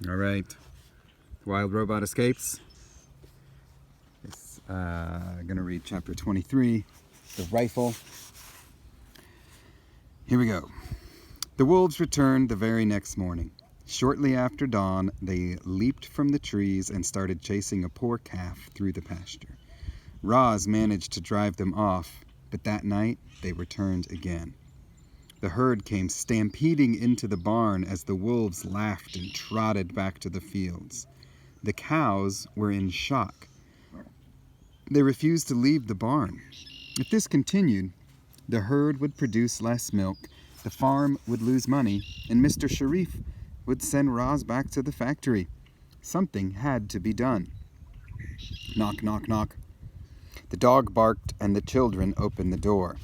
All right. Wild Robot Escapes. It's going to read chapter 23, The Rifle. Here we go. The wolves returned the very next morning. Shortly after dawn, they leaped from the trees and started chasing a poor calf through the pasture. Roz managed to drive them off, but that night they returned again. The herd came stampeding into the barn as the wolves laughed and trotted back to the fields. The cows were in shock. They refused to leave the barn. If this continued, the herd would produce less milk, the farm would lose money, and Mr. Sharif would send Roz back to the factory. Something had to be done. Knock, knock, knock. The dog barked and the children opened the door.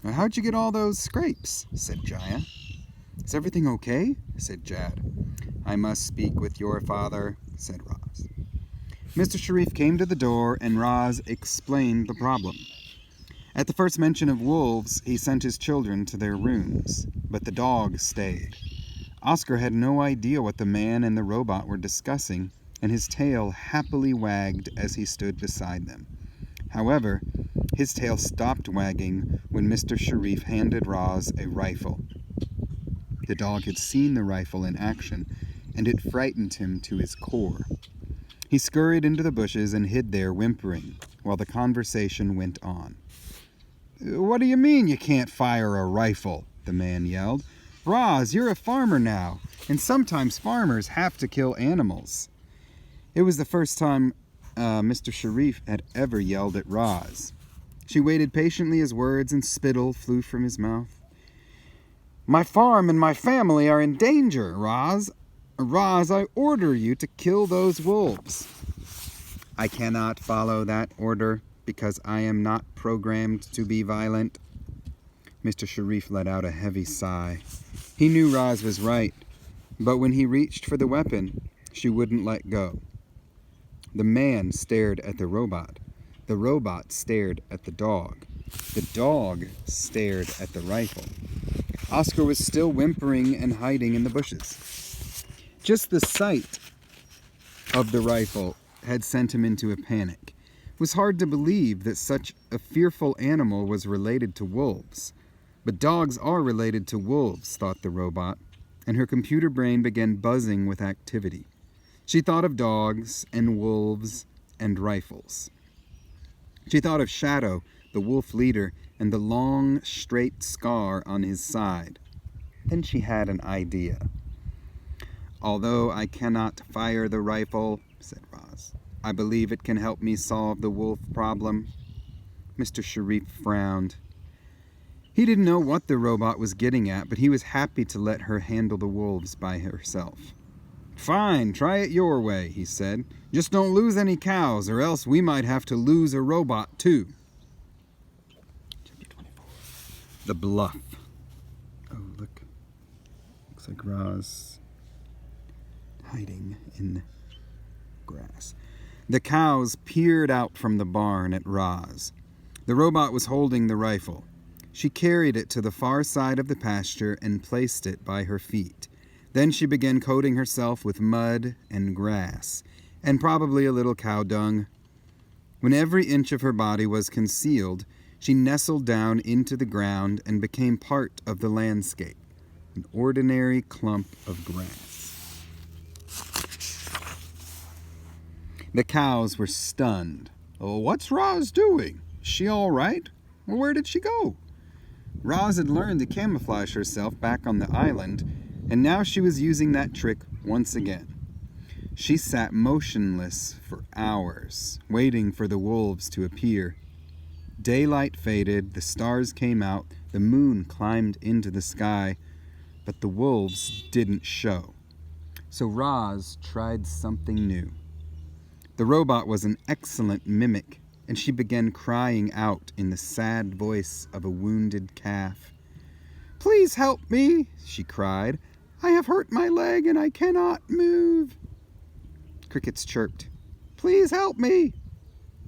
"How'd you get all those scrapes?" said Jaya. "Is everything okay?" said Jad. "I must speak with your father," said Roz. Mr. Sharif came to the door and Roz explained the problem. At the first mention of wolves, he sent his children to their rooms, but the dog stayed. Oscar had no idea what the man and the robot were discussing, and his tail happily wagged as he stood beside them. However, his tail stopped wagging when Mr. Sharif handed Roz a rifle. The dog had seen the rifle in action, and it frightened him to his core. He scurried into the bushes and hid there whimpering, while the conversation went on. "What do you mean you can't fire a rifle?" the man yelled. "Roz, you're a farmer now, and sometimes farmers have to kill animals." It was the first time Mr. Sharif had ever yelled at Roz. She waited patiently as words and spittle flew from his mouth. "My farm and my family are in danger, Roz. Roz, I order you to kill those wolves." "I cannot follow that order because I am not programmed to be violent." Mr. Sharif let out a heavy sigh. He knew Roz was right, but when he reached for the weapon, she wouldn't let go. The man stared at the robot. The robot stared at the dog. The dog stared at the rifle. Oscar was still whimpering and hiding in the bushes. Just the sight of the rifle had sent him into a panic. It was hard to believe that such a fearful animal was related to wolves. But dogs are related to wolves, thought the robot, and her computer brain began buzzing with activity. She thought of dogs and wolves and rifles. She thought of Shadow, the wolf leader, and the long, straight scar on his side. Then she had an idea. "Although I cannot fire the rifle," said Roz, "I believe it can help me solve the wolf problem." Mr. Sharif frowned. He didn't know what the robot was getting at, but he was happy to let her handle the wolves by herself. "Fine, try it your way," he said. "Just don't lose any cows, or else we might have to lose a robot, too." Chapter 24. The Bluff. Oh, look. Looks like Roz hiding in grass. The cows peered out from the barn at Roz. The robot was holding the rifle. She carried it to the far side of the pasture and placed it by her feet. Then she began coating herself with mud and grass, and probably a little cow dung. When every inch of her body was concealed, she nestled down into the ground and became part of the landscape, an ordinary clump of grass. The cows were stunned. "Oh, what's Roz doing? Is she all right? Well, where did she go?" Roz had learned to camouflage herself back on the island, and now she was using that trick once again. She sat motionless for hours, waiting for the wolves to appear. Daylight faded, the stars came out, the moon climbed into the sky, but the wolves didn't show. So Roz tried something new. The robot was an excellent mimic, and she began crying out in the sad voice of a wounded calf. "Please help me," she cried. "I have hurt my leg and I cannot move." Crickets chirped. "Please help me."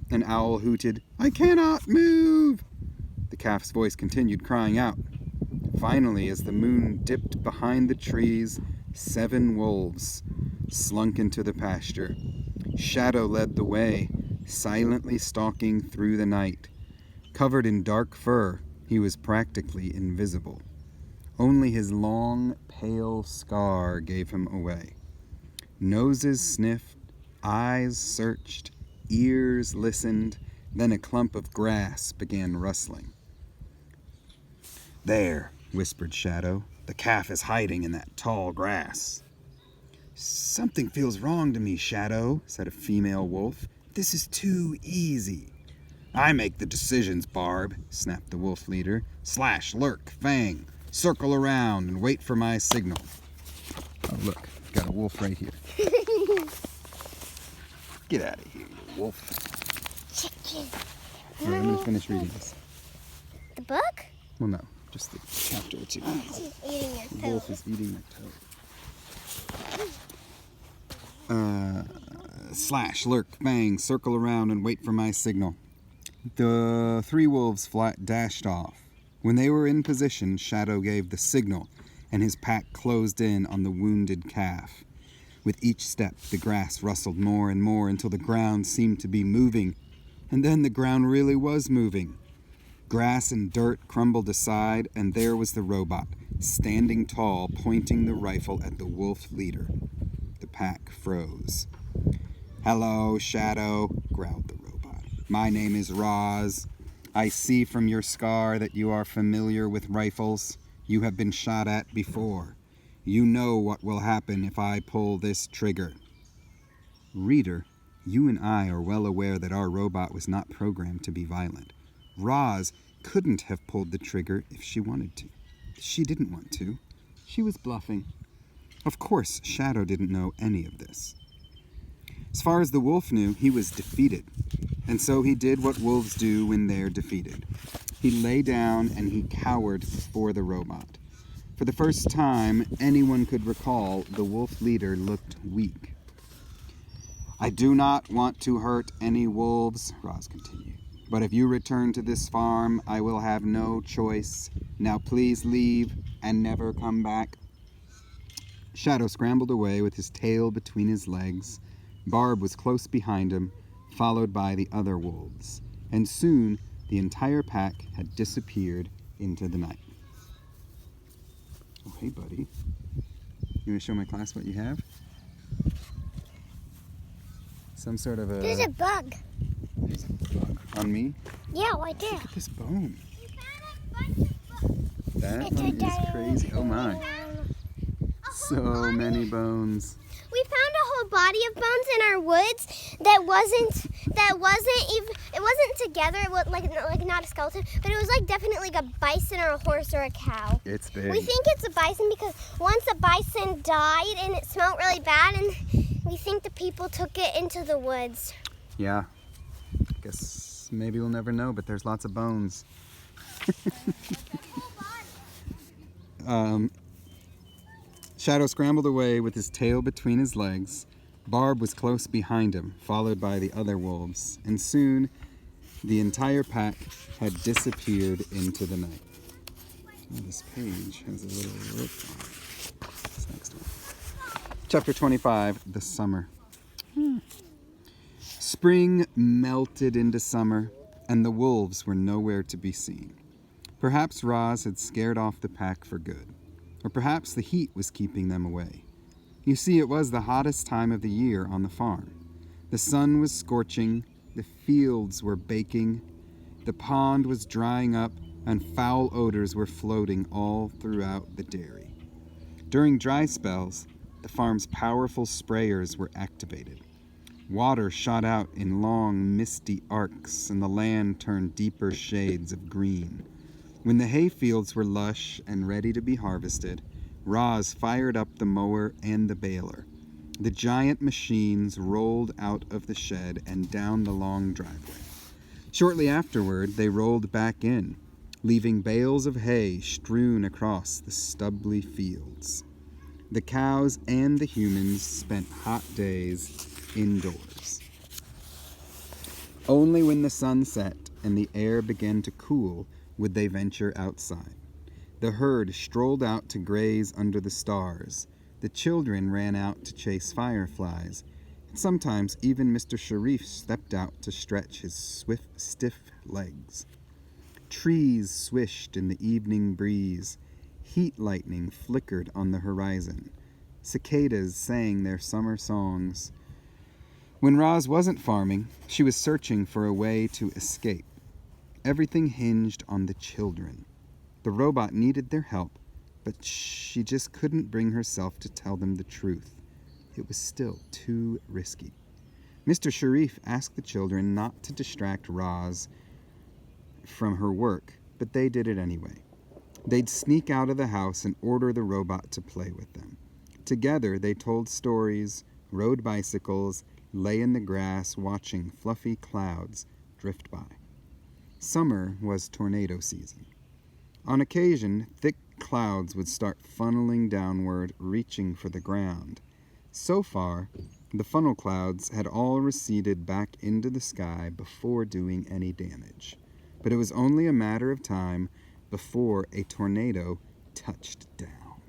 An owl hooted. "I cannot move." The calf's voice continued crying out. Finally, as the moon dipped behind the trees, 7 wolves slunk into the pasture. Shadow led the way, silently stalking through the night. Covered in dark fur, he was practically invisible. Only his long, pale scar gave him away. Noses sniffed, eyes searched, ears listened, then a clump of grass began rustling. "There," whispered Shadow. "The calf is hiding in that tall grass." "Something feels wrong to me, Shadow," said a female wolf. "This is too easy." "I make the decisions, Barb," snapped the wolf leader. "Slash, lurk, fang, circle around and wait for my signal." Oh, look, got a wolf right here. Get out of here, you wolf. Chicken. Here, let me finish reading this. The book? Well, no, just the chapter or two. She's eating your The toe. wolf is eating the toe. Slash, lurk, fang, circle around and wait for my signal. The 3 wolves dashed off. When they were in position, Shadow gave the signal, and his pack closed in on the wounded calf. With each step, the grass rustled more and more until the ground seemed to be moving. And then the ground really was moving. Grass and dirt crumbled aside, and there was the robot, standing tall, pointing the rifle at the wolf leader. The pack froze. "Hello, Shadow," growled the robot. "My name is Roz. I see from your scar that you are familiar with rifles. You have been shot at before. You know what will happen if I pull this trigger." Reader, you and I are well aware that our robot was not programmed to be violent. Roz couldn't have pulled the trigger if she wanted to. She didn't want to. She was bluffing. Of course, Shadow didn't know any of this. As far as the wolf knew, he was defeated. And so he did what wolves do when they're defeated. He lay down and he cowered before the robot. For the first time anyone could recall, the wolf leader looked weak. "I do not want to hurt any wolves," Roz continued. "But if you return to this farm, I will have no choice. Now please leave and never come back." Shadow scrambled away with his tail between his legs. Barb was close behind him, followed by the other wolves. And soon the entire pack had disappeared into the night. Oh, hey, buddy. You want to show my class what you have? Some sort of a... There's a bug. There's a bug on me? Yeah, right there. Look at this bone. We found a bunch of bugs. That It's one is crazy. Oh my. So many bones. We found a whole body of bones in our woods that wasn't even, it wasn't together. It was like not a skeleton, but it was like definitely like a bison or a horse or a cow. It's big. We think it's a bison because once a bison died and it smelled really bad, and we think the people took it into the woods. Yeah. Guess maybe we'll never know, but there's lots of bones. Shadow scrambled away with his tail between his legs. Barb was close behind him, followed by the other wolves, and soon the entire pack had disappeared into the night. Oh, this page has a little rope on it. This next one. Chapter 25, The Summer. Spring melted into summer, and the wolves were nowhere to be seen. Perhaps Roz had scared off the pack for good. Or perhaps the heat was keeping them away. You see, it was the hottest time of the year on the farm. The sun was scorching, the fields were baking, the pond was drying up, and foul odors were floating all throughout the dairy. During dry spells, the farm's powerful sprayers were activated. Water shot out in long, misty arcs, and the land turned deeper shades of green. When the hay fields were lush and ready to be harvested, Roz fired up the mower and the baler. The giant machines rolled out of the shed and down the long driveway. Shortly afterward, they rolled back in, leaving bales of hay strewn across the stubbly fields. The cows and the humans spent hot days indoors. Only when the sun set and the air began to cool would they venture outside. The herd strolled out to graze under the stars, The children ran out to chase fireflies. And sometimes even Mr. Sharif stepped out to stretch his stiff legs. Trees swished in the evening breeze. Heat lightning flickered on the horizon. Cicadas sang their summer songs. When Roz wasn't farming, she was searching for a way to escape. Everything hinged on the children. The robot needed their help, but she just couldn't bring herself to tell them the truth. It was still too risky. Mr. Sharif asked the children not to distract Roz from her work, but they did it anyway. They'd sneak out of the house and order the robot to play with them. Together, they told stories, rode bicycles, lay in the grass watching fluffy clouds drift by. Summer was tornado season. On occasion, thick clouds would start funneling downward, reaching for the ground. So far, the funnel clouds had all receded back into the sky before doing any damage. But it was only a matter of time before a tornado touched down.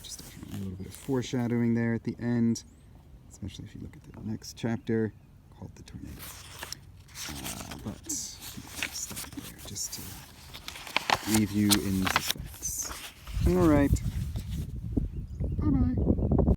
Just a little bit of foreshadowing there at the end, especially if you look at the next chapter called The Tornado. But I'll stop there just to leave you in suspense. All right.